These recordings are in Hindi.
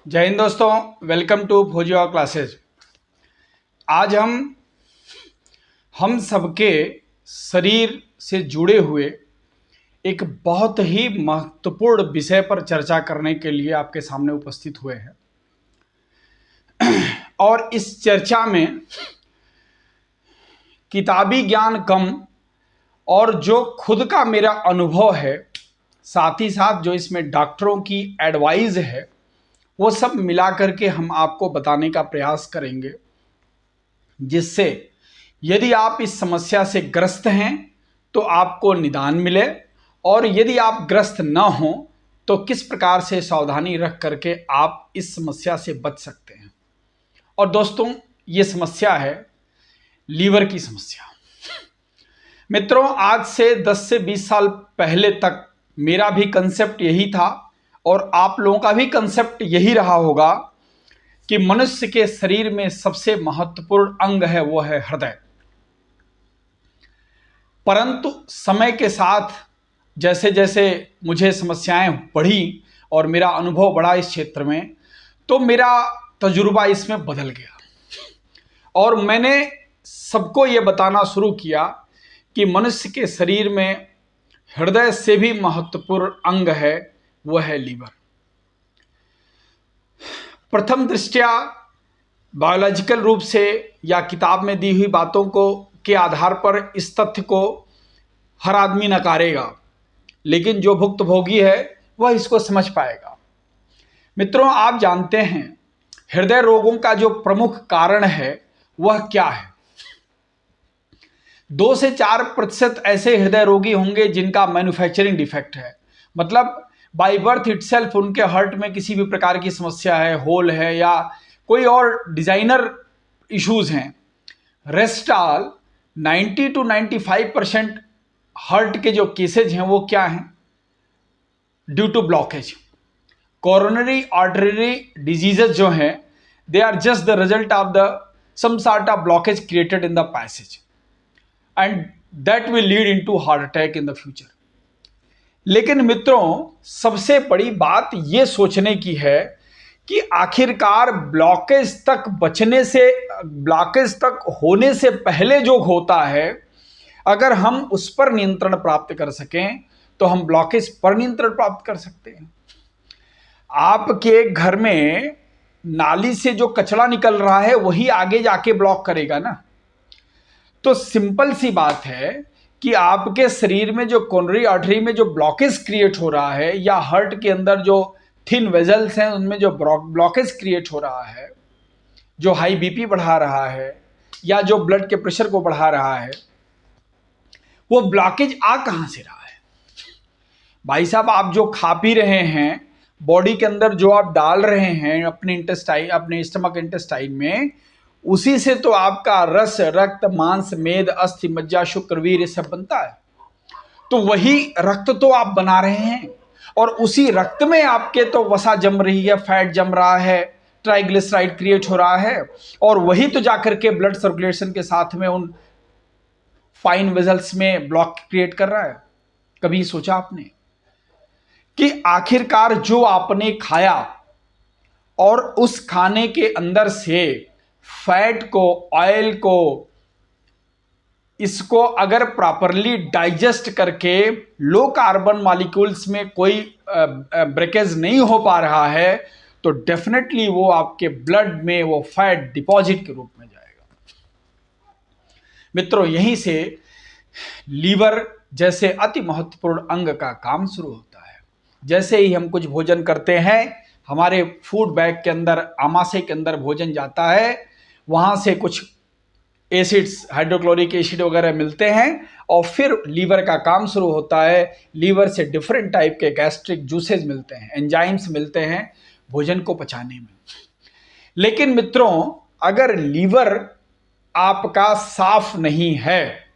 जय हिंद दोस्तों, वेलकम टू भोजिया क्लासेज। आज हम सबके शरीर से जुड़े हुए एक बहुत ही महत्वपूर्ण विषय पर चर्चा करने के लिए आपके सामने उपस्थित हुए हैं। और इस चर्चा में किताबी ज्ञान कम और जो खुद का मेरा अनुभव है, साथ ही साथ जो इसमें डॉक्टरों की एडवाइस है, वो सब मिला करके हम आपको बताने का प्रयास करेंगे, जिससे यदि आप इस समस्या से ग्रस्त हैं तो आपको निदान मिले, और यदि आप ग्रस्त न हो तो किस प्रकार से सावधानी रख करके आप इस समस्या से बच सकते हैं। और दोस्तों, ये समस्या है लीवर की समस्या। मित्रों, आज से 10 से 20 साल पहले तक मेरा भी कंसेप्ट यही था और आप लोगों का भी कंसेप्ट यही रहा होगा कि मनुष्य के शरीर में सबसे महत्वपूर्ण अंग है वो है हृदय। परंतु समय के साथ जैसे जैसे मुझे समस्याएं बढ़ी और मेरा अनुभव बढ़ा इस क्षेत्र में, तो मेरा तजुर्बा इसमें बदल गया और मैंने सबको ये बताना शुरू किया कि मनुष्य के शरीर में हृदय से भी महत्वपूर्ण अंग है, वह है लीवर। प्रथम दृष्टया बायोलॉजिकल रूप से या किताब में दी हुई बातों को के आधार पर इस तथ्य को हर आदमी नकारेगा, लेकिन जो भुक्तभोगी है वह इसको समझ पाएगा। मित्रों, आप जानते हैं हृदय रोगों का जो प्रमुख कारण है वह क्या है? 2 से 4% ऐसे हृदय रोगी होंगे जिनका मैन्युफैक्चरिंग डिफेक्ट है, मतलब बाय बर्थ इटसेल्फ उनके हार्ट में किसी भी प्रकार की समस्या है, होल है या कोई और डिजाइनर इश्यूज हैं। रेस्ट ऑल 90 to 95% हार्ट के जो केसेज हैं वो क्या हैं? Due to blockage. Coronary artery diseases जो हैं, they are just the result of the some sort of blockage created in the passage and that will lead into heart attack in the future. लेकिन मित्रों, सबसे बड़ी बात ये सोचने की है कि आखिरकार ब्लॉकेज तक ब्लॉकेज तक होने से पहले जो होता है, अगर हम उस पर नियंत्रण प्राप्त कर सकें तो हम ब्लॉकेज पर नियंत्रण प्राप्त कर सकते हैं। आपके घर में नाली से जो कचरा निकल रहा है वही आगे जाके ब्लॉक करेगा ना। तो सिंपल सी बात है कि आपके शरीर में जो कोरोनरी आर्टरी में जो ब्लॉकेज क्रिएट हो रहा है या हार्ट के अंदर जो थिन वेजल्स हैं उनमें जो ब्लॉकेज क्रिएट हो रहा है, जो हाई बीपी बढ़ा रहा है या जो ब्लड के प्रेशर को बढ़ा रहा है, वो ब्लॉकेज आ कहां से रहा है? भाई साहब, आप जो खा पी रहे हैं, बॉडी के अंदर जो आप डाल रहे हैं अपने स्टमक इंटेस्टाइन में, उसी से तो आपका रस, रक्त, मांस, मेद, अस्थि, मज्जा, शुक्र, वीर ये सब बनता है। तो वही रक्त तो आप बना रहे हैं और उसी रक्त में आपके तो वसा जम रही है, फैट जम रहा है, ट्राइग्लिसराइड क्रिएट हो रहा है, और वही तो जाकर के ब्लड सर्कुलेशन के साथ में उन फाइन वेजल्स में ब्लॉक क्रिएट कर रहा है। कभी सोचा आपने कि आखिरकार जो आपने खाया और उस खाने के अंदर से फैट को, ऑयल को, इसको अगर प्रॉपरली डाइजेस्ट करके लो कार्बन मॉलिक्यूल्स में कोई ब्रेकेज नहीं हो पा रहा है, तो डेफिनेटली वो आपके ब्लड में वो फैट डिपॉजिट के रूप में जाएगा। मित्रों, यहीं से लीवर जैसे अति महत्वपूर्ण अंग का काम शुरू होता है। जैसे ही हम कुछ भोजन करते हैं, हमारे फूड बैग के अंदर, आमाशय के अंदर भोजन जाता है, वहाँ से कुछ एसिड्स, हाइड्रोक्लोरिक एसिड वगैरह मिलते हैं और फिर लीवर का काम शुरू होता है। लीवर से डिफरेंट टाइप के गैस्ट्रिक जूसेज मिलते हैं, एंजाइम्स मिलते हैं भोजन को पचाने में। लेकिन मित्रों, अगर लीवर आपका साफ नहीं है,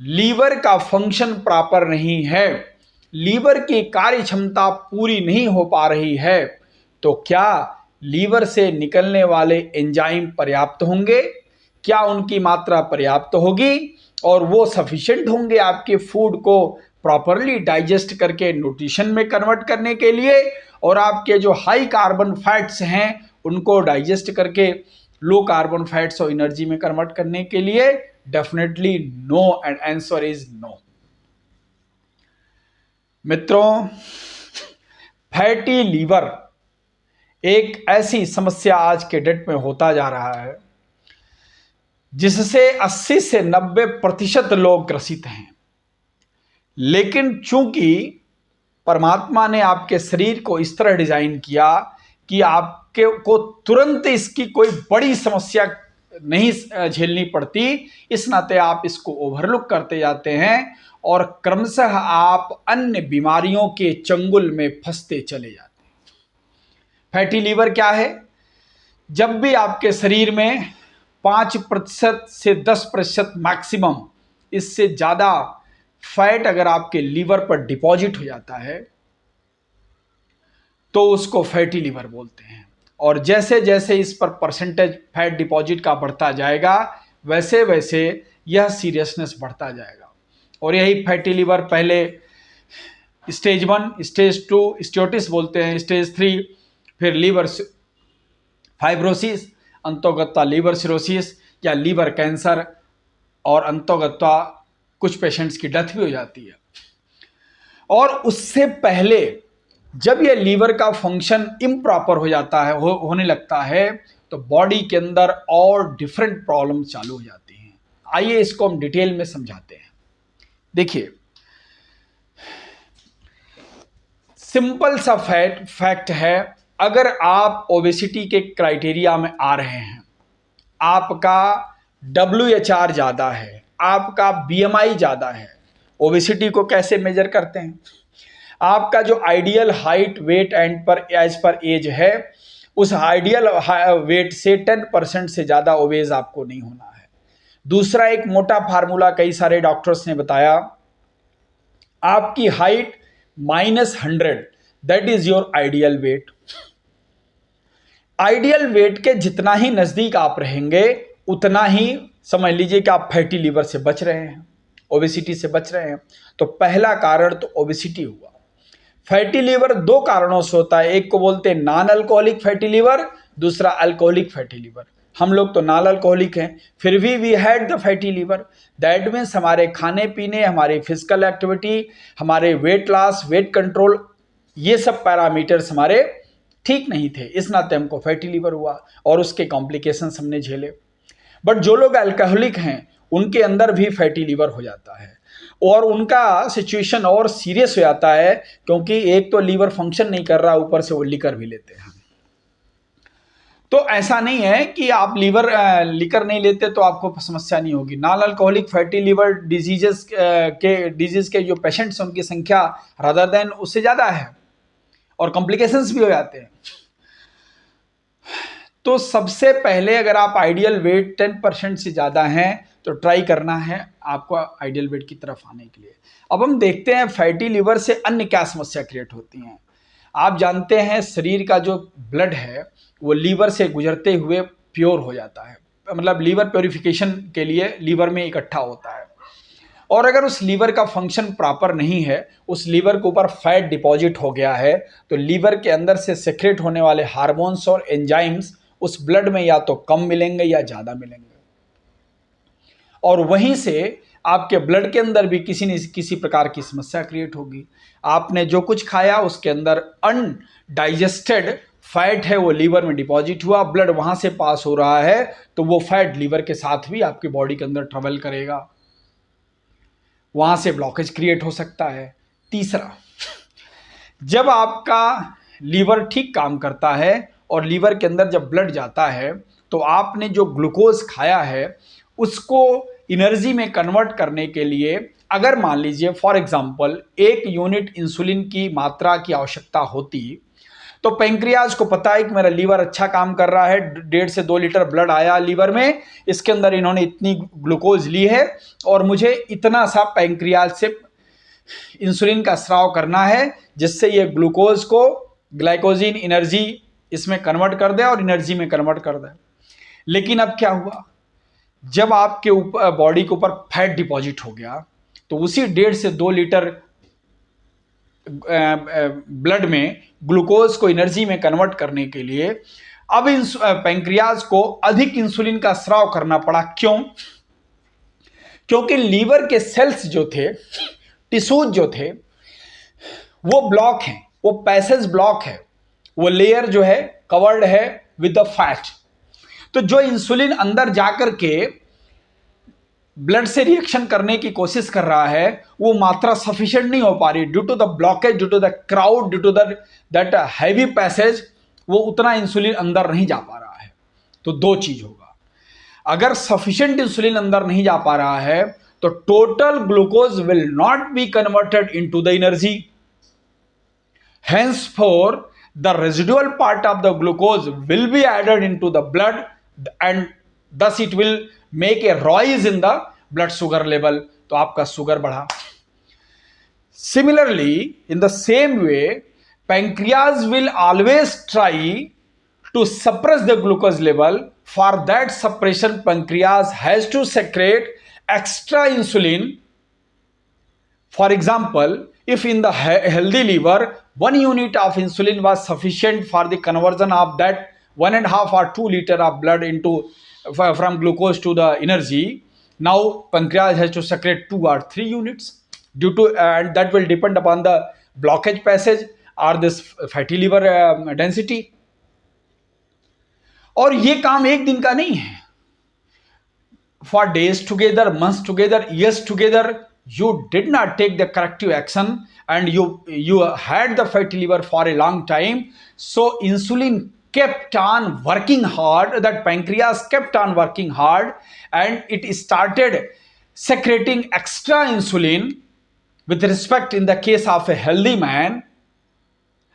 लीवर का फंक्शन प्रॉपर नहीं है, लीवर की कार्य क्षमता पूरी नहीं हो पा रही है, तो क्या लीवर से निकलने वाले एंजाइम पर्याप्त होंगे? क्या उनकी मात्रा पर्याप्त होगी और वो सफिशिएंट होंगे आपके फूड को प्रॉपरली डाइजेस्ट करके न्यूट्रिशन में कन्वर्ट करने के लिए और आपके जो हाई कार्बन फैट्स हैं उनको डाइजेस्ट करके लो कार्बन फैट्स और एनर्जी में कन्वर्ट करने के लिए definitely no, and answer is no. मित्रों, फैटी लीवर एक ऐसी समस्या आज के डेट में होता जा रहा है जिससे 80 से 90% लोग ग्रसित हैं। लेकिन चूंकि परमात्मा ने आपके शरीर को इस तरह डिजाइन किया कि आपके को तुरंत इसकी कोई बड़ी समस्या नहीं झेलनी पड़ती, इस नाते आप इसको ओवरलुक करते जाते हैं और क्रमशः आप अन्य बीमारियों के चंगुल में फंसते चले जाते हैं। फैटी लीवर क्या है? जब भी आपके शरीर में 5% से 10% मैक्सिमम, इससे ज़्यादा फैट अगर आपके लीवर पर डिपॉजिट हो जाता है तो उसको फैटी लीवर बोलते हैं। और जैसे जैसे इस पर परसेंटेज फैट डिपॉजिट का बढ़ता जाएगा वैसे वैसे यह सीरियसनेस बढ़ता जाएगा। और यही फैटी लीवर पहले स्टेज 1, स्टेज 2 स्टियोटिस बोलते हैं, स्टेज 3 फिर लीवर फाइब्रोसिस, अंतोगत्वा लीवर सिरोसिस या लीवर कैंसर, और अंतोगत्वा कुछ पेशेंट्स की डेथ भी हो जाती है। और उससे पहले जब यह लीवर का फंक्शन इम्प्रॉपर हो जाता है, होने लगता है, तो बॉडी के अंदर और डिफरेंट प्रॉब्लम चालू हो जाती हैं। आइए इसको हम डिटेल में समझाते हैं। देखिए, सिंपल सा फैक्ट है, अगर आप ओबेसिटी के क्राइटेरिया में आ रहे हैं, आपका WHR ज़्यादा है, आपका BMI ज़्यादा है। ओबेसिटी को कैसे मेजर करते हैं? आपका जो आइडियल हाइट, वेट एंड पर एज पर एज है, उस आइडियल वेट से 10% से ज़्यादा ओबेज आपको नहीं होना है। दूसरा, एक मोटा फार्मूला कई सारे डॉक्टर्स ने बताया, आपकी height -100 that is your ideal weight. Ideal weight के जितना ही नज़दीक आप रहेंगे उतना ही समझ लीजिए कि आप फैटी लीवर से बच रहे हैं, ओबेसिटी से बच रहे हैं। तो पहला कारण तो ओबेसिटी हुआ। फैटी लीवर दो कारणों से होता है, एक को बोलते हैं नॉन अल्कोहलिक फैटी लीवर, दूसरा अल्कोहलिक फैटी लीवर। हम लोग तो नॉन अल्कोहलिक हैं, फिर भी we had the fatty liver. That means हमारे खाने पीने, हमारी फिजिकल एक्टिविटी, हमारे वेट लॉस, वेट कंट्रोल, ये सब पैरामीटर्स हमारे ठीक नहीं थे, इस नाते हमको फैटी लीवर हुआ और उसके कॉम्प्लिकेशंस हमने झेले। बट जो लोग अल्कोहलिक हैं उनके अंदर भी फैटी लीवर हो जाता है और उनका सिचुएशन और सीरियस हो जाता है, क्योंकि एक तो लीवर फंक्शन नहीं कर रहा, ऊपर से वो लिकर भी लेते हैं। तो ऐसा नहीं है कि आप लिकर नहीं लेते तो आपको समस्या नहीं होगी। Non alcoholic fatty liver disease के जो पेशेंट्स हैं उनकी संख्या रादर देन उससे ज़्यादा है और कॉम्प्लिकेशंस भी हो जाते हैं। तो सबसे पहले अगर आप आइडियल वेट 10% से ज़्यादा हैं तो ट्राई करना है आपको आइडियल वेट की तरफ आने के लिए। अब हम देखते हैं फैटी लीवर से अन्य क्या समस्या क्रिएट होती हैं। आप जानते हैं शरीर का जो ब्लड है वो लीवर से गुजरते हुए प्योर हो जाता है, मतलब लीवर प्योरिफिकेशन के लिए लीवर में इकट्ठा होता है। और अगर उस लीवर का फंक्शन प्रॉपर नहीं है, उस लीवर के ऊपर फैट डिपॉजिट हो गया है, तो लीवर के अंदर से सेक्रेट होने वाले हार्मोन्स और एंजाइम्स उस ब्लड में या तो कम मिलेंगे या ज़्यादा मिलेंगे, और वहीं से आपके ब्लड के अंदर भी किसी न किसी प्रकार की समस्या क्रिएट होगी। आपने जो कुछ खाया उसके अंदर अनडाइजेस्टेड फैट है, वो लीवर में डिपॉजिट हुआ, ब्लड वहाँ से पास हो रहा है, तो वो फैट लीवर के साथ भी आपकी बॉडी के अंदर ट्रेवल करेगा, वहाँ से ब्लॉकेज क्रिएट हो सकता है। तीसरा, जब आपका लीवर ठीक काम करता है और लीवर के अंदर जब ब्लड जाता है तो आपने जो ग्लूकोज खाया है उसको एनर्जी में कन्वर्ट करने के लिए, अगर मान लीजिए फॉर एग्जांपल 1 यूनिट इंसुलिन की मात्रा की आवश्यकता होती, तो पेंक्रियाज को पता है कि मेरा लीवर अच्छा काम कर रहा है, 1.5 से 2 लीटर ब्लड आया लीवर में, इसके अंदर इन्होंने इतनी ग्लूकोज ली है और मुझे इतना सा पेंक्रियाज से इंसुलिन का स्राव करना है जिससे ये ग्लूकोज को ग्लाइकोजिन एनर्जी इसमें कन्वर्ट कर दे और एनर्जी में कन्वर्ट कर दे। लेकिन अब क्या हुआ, जब आपके ऊपर बॉडी के ऊपर फैट डिपॉजिट हो गया तो उसी 1.5 से 2 लीटर ब्लड में ग्लूकोज को एनर्जी में कन्वर्ट करने के लिए अब पैंक्रियाज को अधिक इंसुलिन का स्राव करना पड़ा। क्यों? क्योंकि लीवर के सेल्स जो थे, टिश्यूज जो थे, वो ब्लॉक हैं, वो पैसेज ब्लॉक है, वो लेयर जो है कवर्ड है विद द फैट। तो जो इंसुलिन अंदर जाकर के ब्लड से रिएक्शन करने की कोशिश कर रहा है, वो मात्रा सफिशिएंट नहीं हो पा रही due to the blockage, due to the crowd, due to that heavy passage, वो उतना इंसुलिन अंदर नहीं जा पा रहा है। तो दो चीज होगा, अगर सफिशिएंट इंसुलिन अंदर नहीं जा पा रहा है तो total glucose will not be converted into the energy, henceforth the residual part of the glucose will be added into the blood and thus it will make a rise in the blood sugar level, तो आपका शुगर बढ़ा। Similarly, in the same way, pancreas will always try to suppress the glucose level. For that suppression, pancreas has to secrete extra insulin. For example, if in the healthy liver 1 unit of insulin was sufficient for the conversion of that 1.5 or 2 liter of blood into from glucose to the energy, now pancreas has to secrete 2 or 3 units due to and that will depend upon the blockage passage or this fatty liver density. और ये काम एक दिन का नहीं है, for days together, months together, years together, you did not take the corrective action and you had the fatty liver for a long time, so insulin kept on working hard, that pancreas kept on working hard and it started secreting extra insulin with respect in the case of a healthy man,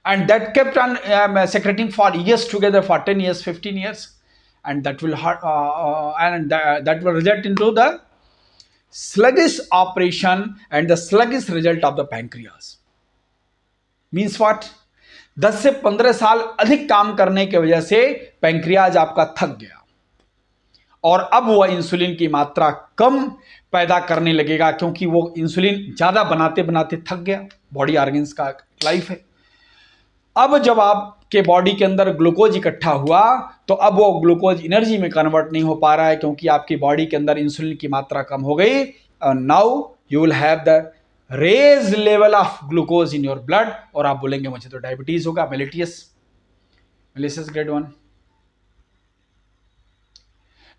and that kept on secreting for years together, for 10 years, 15 years, and that will that will result into the sluggish operation and the sluggish result of the pancreas. Means what? 10 से 15 साल अधिक काम करने की वजह से पैंक्रियाज आपका थक गया और अब वह इंसुलिन की मात्रा कम पैदा करने लगेगा, क्योंकि वो इंसुलिन ज्यादा बनाते बनाते थक गया। बॉडी ऑर्गन्स का लाइफ है। अब जब आपके बॉडी के अंदर ग्लूकोज इकट्ठा हुआ तो अब वो ग्लूकोज एनर्जी में कन्वर्ट नहीं हो पा रहा है, क्योंकि आपकी बॉडी के अंदर इंसुलिन की मात्रा कम हो गई। Now you will have the raise level of glucose in your blood, और आप बोलेंगे मुझे तो डायबिटीज होगा, मेलिटस ग्रेड 1।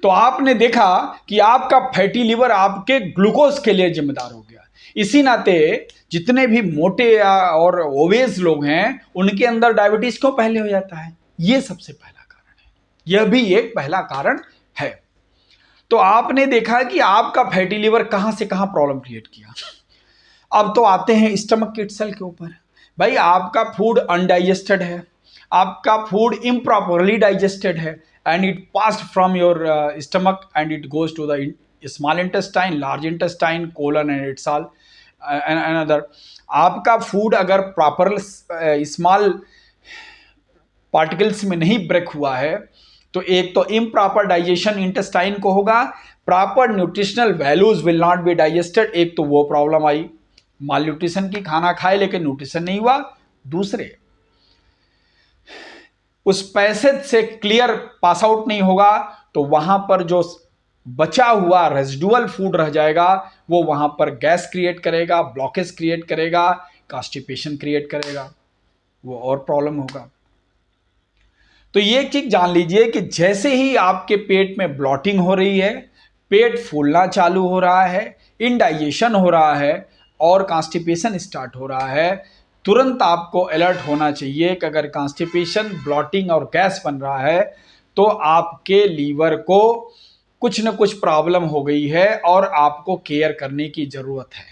तो आपने देखा कि आपका फैटी लिवर आपके ग्लूकोज के लिए जिम्मेदार हो गया। इसी नाते जितने भी मोटे और ओबेस लोग हैं उनके अंदर डायबिटीज क्यों पहले हो जाता है? ये सबसे पहला कारण है, यह भी एक पहला कारण है। तो आपने देखा कि आपका फैटी लिवर कहां से कहां प्रॉब्लम क्रिएट किया। अब तो आते हैं स्टमक किट सेल के ऊपर। भाई आपका फूड अनडाइजेस्टेड है, आपका फूड इम्प्रॉपरली डाइजेस्टेड है and it passed from your stomach and it goes to the small intestine, large intestine, colon and it's all another. आपका फूड अगर प्रॉपर स्मॉल पार्टिकल्स में नहीं ब्रेक हुआ है तो एक तो इम्प्रॉपर डाइजेशन इंटेस्टाइन को होगा, proper nutritional values will not be digested, एक तो वो प्रॉब्लम आई। माल न्यूट्रिशन की खाना खाए लेकिन न्यूट्रिशन नहीं हुआ। दूसरे उस पैसेज से क्लियर पास आउट नहीं होगा तो वहां पर जो बचा हुआ रेजिडुअल फूड रह जाएगा वो वहां पर गैस क्रिएट करेगा, ब्लॉकेज क्रिएट करेगा, कॉन्स्टिपेशन क्रिएट करेगा, वो और प्रॉब्लम होगा। तो ये चीज जान लीजिए कि जैसे ही आपके पेट में ब्लॉटिंग हो रही है, पेट फूलना चालू हो रहा है, इनडाइजेशन हो रहा है और कॉन्स्टिपेशन स्टार्ट हो रहा है, तुरंत आपको अलर्ट होना चाहिए कि अगर कॉन्स्टिपेशन, ब्लॉटिंग और गैस बन रहा है तो आपके लीवर को कुछ न कुछ प्रॉब्लम हो गई है और आपको केयर करने की जरूरत है।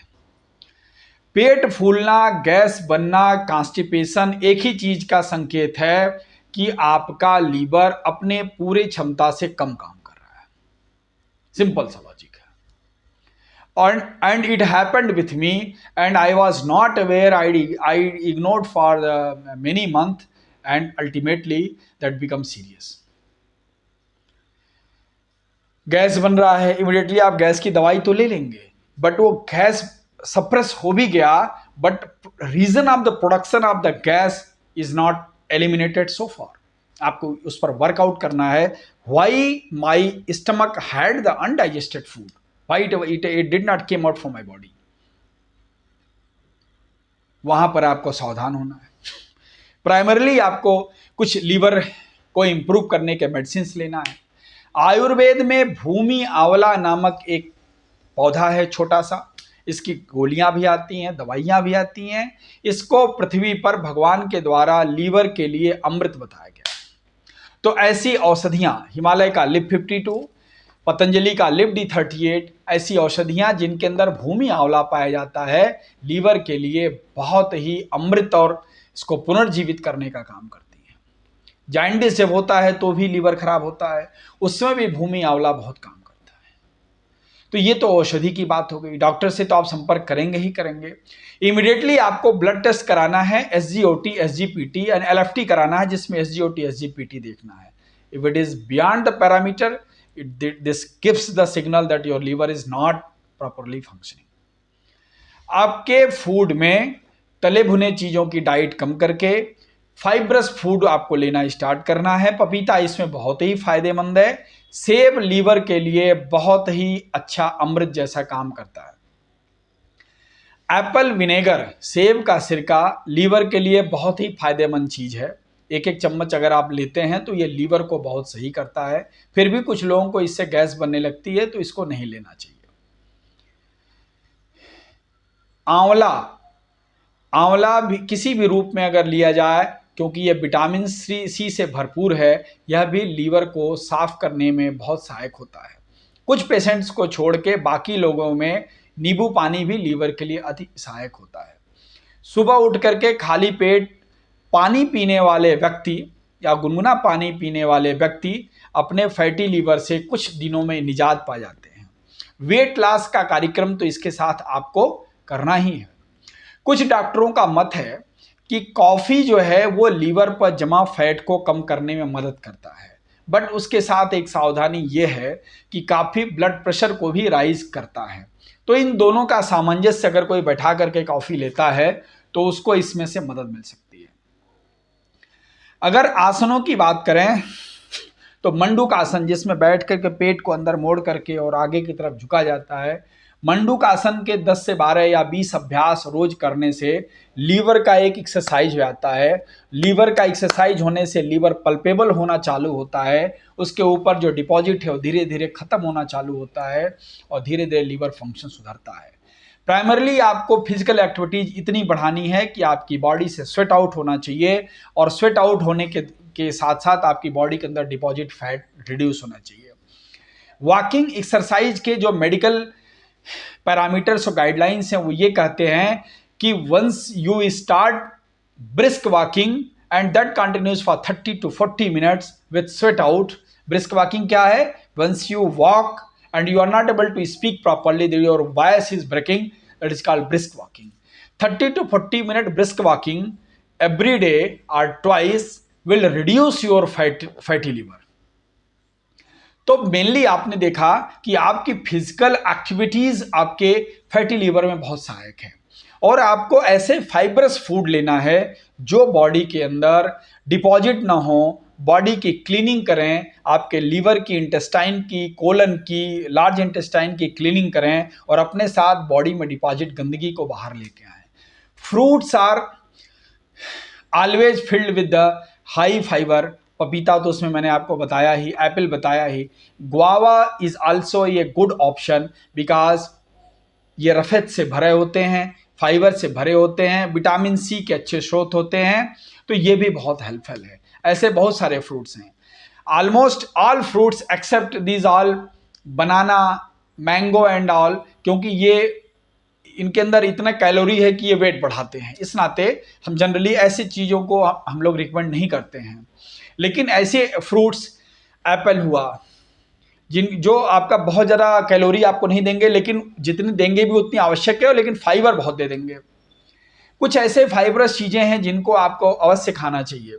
पेट फूलना, गैस बनना, कॉन्स्टिपेशन एक ही चीज का संकेत है कि आपका लीवर अपने पूरे क्षमता से कम काम कर रहा है। सिंपल सा लॉजिक है। And it happened with me and I was not aware, I ignored for many months and ultimately that becomes serious. Gas बन रहा है, इमीडिएटली आप गैस की दवाई तो ले लेंगे बट वो गैस सप्रेस हो भी गया, but reason of the production of the gas is not eliminated so far. आपको उस पर वर्कआउट करना है। Why my stomach had the undigested food, why it did not came out from my body. वहां पर आपको सावधान होना है। प्राइमरली आपको कुछ लीवर को इंप्रूव करने के मेडिसिन लेना है। आयुर्वेद में भूमि आंवला नामक एक पौधा है छोटा सा, इसकी गोलियां भी आती हैं, दवाइयां भी आती हैं। इसको पृथ्वी पर भगवान के द्वारा लीवर के लिए अमृत बताया गया। तो ऐसी औषधियां, हिमालय का लिप 52, पतंजलि का लिप D38, ऐसी औषधियां जिनके अंदर भूमि आंवला पाया जाता है, लीवर के लिए बहुत ही अमृत और इसको पुनर्जीवित करने का काम करती हैं। जॉन्डिस जब होता है तो भी लीवर खराब होता है, उसमें भी भूमि आंवला बहुत काम करता है। तो ये तो औषधि की बात हो गई। डॉक्टर से तो आप संपर्क करेंगे ही करेंगे। इमीडिएटली आपको ब्लड टेस्ट कराना है, SGOT, SGPT एंड LFT कराना है, जिसमें SGOT, SGPT देखना है। If it is beyond the parameter, this gives the signal that your liver is not properly functioning. आपके फूड में तले भुने चीजों की डाइट कम करके फाइब्रस फूड आपको लेना स्टार्ट करना है। पपीता इसमें बहुत ही फायदेमंद है। सेब लीवर के लिए बहुत ही अच्छा अमृत जैसा काम करता है। एप्पल विनेगर, सेब का सिरका लीवर के लिए बहुत ही फायदेमंद चीज है। एक एक चम्मच अगर आप लेते हैं तो ये लीवर को बहुत सही करता है। फिर भी कुछ लोगों को इससे गैस बनने लगती है, तो इसको नहीं लेना चाहिए। आंवला भी किसी भी रूप में अगर लिया जाए, क्योंकि ये विटामिन सी से भरपूर है, यह भी लीवर को साफ करने में बहुत सहायक होता है। कुछ पेशेंट्स को छोड़ के बाकी लोगों में नींबू पानी भी लीवर के लिए अति सहायक होता है। सुबह उठ करके खाली पेट पानी पीने वाले व्यक्ति या गुनगुना पानी पीने वाले व्यक्ति अपने फैटी लीवर से कुछ दिनों में निजात पा जाते हैं। वेट लॉस का कार्यक्रम तो इसके साथ आपको करना ही है। कुछ डॉक्टरों का मत है कि कॉफ़ी जो है वो लीवर पर जमा फैट को कम करने में मदद करता है, बट उसके साथ एक सावधानी ये है कि काफ़ी ब्लड प्रेशर को भी राइज करता है। तो इन दोनों का सामंजस्य अगर कोई बैठा करके कॉफ़ी लेता है तो उसको इसमें से मदद मिल सकती है। अगर आसनों की बात करें तो मंडूक आसन, जिसमें बैठ करके पेट को अंदर मोड़ करके और आगे की तरफ झुका जाता है, मंडूक आसन के 10 से 12 या 20 अभ्यास रोज करने से लीवर का एक एक्सरसाइज हो जाता है। लीवर का एक्सरसाइज होने से लीवर पल्पेबल होना चालू होता है। उसके ऊपर जो डिपॉजिट है वो धीरे धीरे खत्म होना चालू होता है और धीरे धीरे लीवर फंक्शन सुधरता है। प्राइमरली आपको फिजिकल एक्टिविटीज इतनी बढ़ानी है कि आपकी बॉडी से स्वेट आउट होना चाहिए, और स्वेट आउट होने के साथ साथ आपकी बॉडी के अंदर डिपॉजिट फैट रिड्यूस होना चाहिए। वॉकिंग एक्सरसाइज के जो मेडिकल पैरामीटर्स और गाइडलाइंस हैं वो ये कहते हैं कि once you start brisk walking and that continues for 30 to 40 minutes with sweat out. Brisk walking क्या है? Once you walk and you are not able to speak properly, your voice is breaking, that is called brisk walking. 30 to 40 minute brisk walking every day or twice will reduce your fatty liver. तो मेनली आपने देखा कि आपकी फिजिकल एक्टिविटीज आपके फैटी लीवर में बहुत सहायक है, और आपको ऐसे फाइबरस फूड लेना है जो बॉडी के अंदर डिपॉजिट ना हो, बॉडी की क्लीनिंग करें, आपके लीवर की, इंटेस्टाइन की, कोलन की, लार्ज इंटेस्टाइन की क्लीनिंग करें और अपने साथ बॉडी में डिपॉजिट गंदगी को बाहर लेके आएं। Fruits are always filled with the high fibre. पपीता तो उसमें मैंने आपको बताया ही, एप्पल बताया ही। Guava is also a good option because ये रफेद से भरे होते हैं, फाइबर से भरे होते हैं, विटामिन सी के अच्छे स्रोत होते हैं, तो ये भी बहुत हेल्पफुल है। ऐसे बहुत सारे फ्रूट्स हैं। Almost all fruits except these all, banana, mango and all, क्योंकि ये इनके अंदर इतना कैलोरी है कि ये वेट बढ़ाते हैं। इस नाते हम जनरली ऐसी चीज़ों को हम लोग रिकमेंड नहीं करते हैं। लेकिन ऐसे फ्रूट्स, एप्पल हुआ, जो आपका बहुत ज़्यादा कैलोरी आपको नहीं देंगे, लेकिन जितनी देंगे भी उतनी आवश्यक है, लेकिन फाइबर बहुत दे देंगे। कुछ ऐसे फाइबरस चीज़ें हैं जिनको आपको अवश्य खाना चाहिए।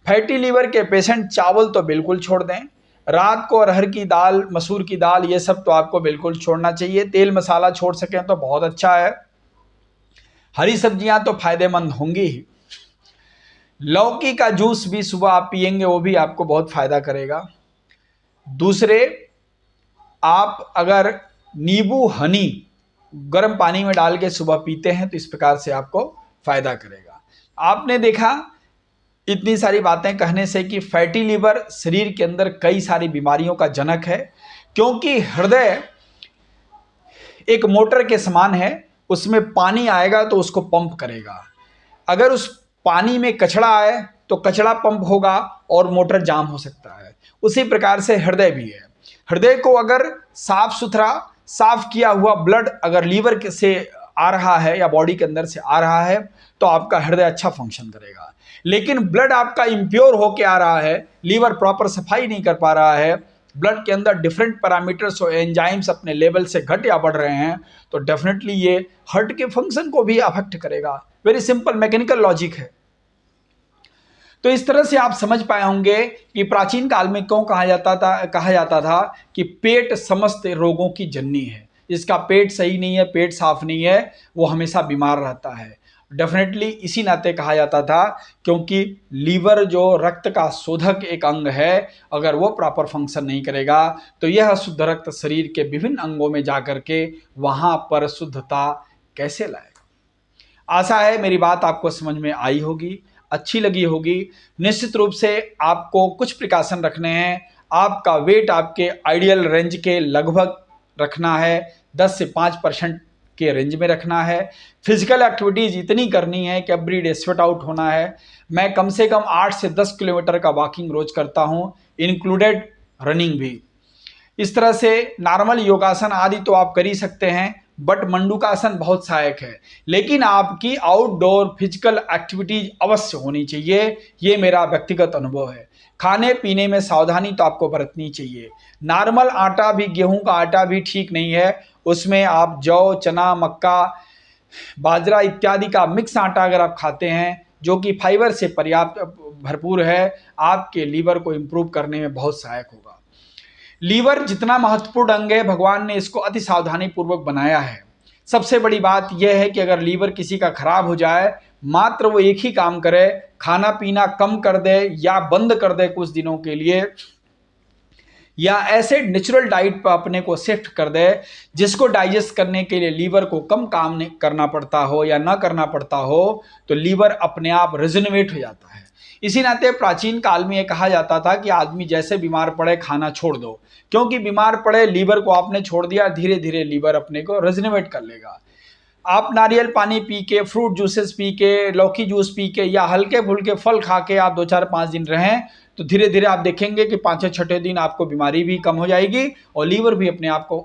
फैटी लीवर के पेशेंट चावल तो बिल्कुल छोड़ दें। रात को अरहर की दाल, मसूर की दाल, ये सब तो आपको बिल्कुल छोड़ना चाहिए। तेल मसाला छोड़ सकें तो बहुत अच्छा है। हरी सब्जियां तो फायदेमंद होंगी ही। लौकी का जूस भी सुबह आप पिएंगे, वो भी आपको बहुत फायदा करेगा। दूसरे, आप अगर नींबू हनी गर्म पानी में डाल के सुबह पीते हैं तो इस प्रकार से आपको फायदा करेगा। आपने देखा इतनी सारी बातें कहने से कि फैटी लीवर शरीर के अंदर कई सारी बीमारियों का जनक है, क्योंकि हृदय एक मोटर के समान है, उसमें पानी आएगा तो उसको पंप करेगा। अगर उस पानी में कचरा आए तो कचरा पंप होगा और मोटर जाम हो सकता है। उसी प्रकार से हृदय भी है। हृदय को अगर साफ सुथरा साफ किया हुआ ब्लड अगर लीवर से आ रहा है या बॉडी के अंदर से आ रहा है तो आपका हृदय अच्छा फंक्शन करेगा। लेकिन ब्लड आपका इम्प्योर होके आ रहा है, लीवर प्रॉपर सफाई नहीं कर पा रहा है, ब्लड के अंदर डिफरेंट पैरामीटर्स और एंजाइम्स अपने लेवल से घट या बढ़ रहे हैं, तो डेफिनेटली ये हार्ट के फंक्शन को भी अफेक्ट करेगा। वेरी सिंपल मैकेनिकल लॉजिक है। तो इस तरह से आप समझ पाए होंगे कि प्राचीन काल में क्यों कहा जाता था कि पेट समस्त रोगों की जननी है। जिसका पेट सही नहीं है, पेट साफ नहीं है, वो हमेशा बीमार रहता है। डेफिनेटली इसी नाते कहा जाता था, क्योंकि लीवर जो रक्त का शोधक एक अंग है, अगर वो प्रॉपर फंक्शन नहीं करेगा तो यह शुद्ध रक्त शरीर के विभिन्न अंगों में जाकर के वहां पर शुद्धता कैसे लाएगा। आशा है मेरी बात आपको समझ में आई होगी, अच्छी लगी होगी। निश्चित रूप से आपको कुछ प्रिकॉशन रखने हैं। आपका वेट आपके आइडियल रेंज के लगभग रखना है, 10 से 5% के रेंज में रखना है। फिजिकल एक्टिविटीज इतनी करनी है कि एवरीडे स्वेट आउट होना है। मैं कम से कम 8 से 10 किलोमीटर का वॉकिंग रोज करता हूं, इंक्लूडेड रनिंग भी। इस तरह से नॉर्मल योगासन आदि तो आप कर ही सकते हैं, बट मंडूकासन बहुत सहायक है। लेकिन आपकी आउटडोर फिजिकल एक्टिविटीज अवश्य होनी चाहिए, ये मेरा व्यक्तिगत अनुभव है। खाने पीने में सावधानी तो आपको बरतनी चाहिए। नॉर्मल आटा भी, गेहूं का आटा भी ठीक नहीं है, उसमें आप जौ, चना, मक्का, बाजरा इत्यादि का मिक्स आटा अगर आप खाते हैं जो कि फाइबर से पर्याप्त भरपूर है, आपके लीवर को इम्प्रूव करने में बहुत सहायक होगा। लीवर जितना महत्वपूर्ण अंग है, भगवान ने इसको अति सावधानी पूर्वक बनाया है। सबसे बड़ी बात यह है कि अगर लीवर किसी का खराब हो जाए, मात्र वो एक ही काम करे, खाना पीना कम कर दे या बंद कर दे कुछ दिनों के लिए, या ऐसे नेचुरल डाइट पर अपने को शिफ्ट कर दे जिसको डाइजेस्ट करने के लिए लीवर को कम काम करना पड़ता हो या ना करना पड़ता हो, तो लीवर अपने आप रिजनरेट हो जाता है। इसी नाते प्राचीन काल में यह कहा जाता था कि आदमी जैसे बीमार पड़े खाना छोड़ दो, क्योंकि बीमार पड़े लीवर को आपने छोड़ दिया, धीरे धीरे लीवर अपने को रिजनरेट कर लेगा। आप नारियल पानी पी के, फ्रूट जूसेस पी के, लौकी जूस पी के या हल्के फुल्के फल खा के आप 2-4-5 दिन रहें तो धीरे धीरे आप देखेंगे कि 5-6 दिन आपको बीमारी भी कम हो जाएगी और लीवर भी अपने आप को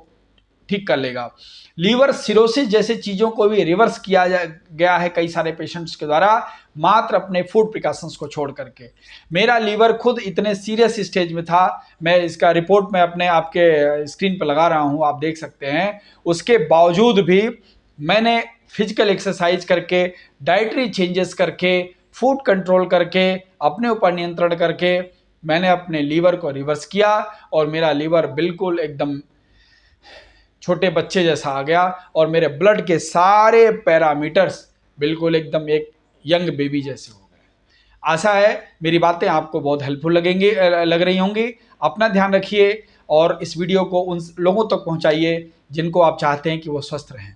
ठीक कर लेगा। लीवर सिरोसिस जैसे चीज़ों को भी रिवर्स किया गया है कई सारे पेशेंट्स के द्वारा, मात्र अपने फूड प्रिकॉशंस को छोड़ करके। मेरा लीवर खुद इतने सीरियस स्टेज में था, मैं इसका रिपोर्ट में अपने आपके स्क्रीन पर लगा रहा हूँ, आप देख सकते हैं। उसके बावजूद भी मैंने फिजिकल एक्सरसाइज करके, डाइटरी चेंजेस करके, फूड कंट्रोल करके, अपने ऊपर नियंत्रण करके मैंने अपने लीवर को रिवर्स किया और मेरा लीवर बिल्कुल एकदम छोटे बच्चे जैसा आ गया और मेरे ब्लड के सारे पैरामीटर्स बिल्कुल एकदम एक यंग बेबी जैसे हो गए। आशा है मेरी बातें आपको बहुत हेल्पफुल लग रही होंगी। अपना ध्यान रखिए और इस वीडियो को उन लोगों तक पहुंचाइए जिनको आप चाहते हैं कि वो स्वस्थ रहें।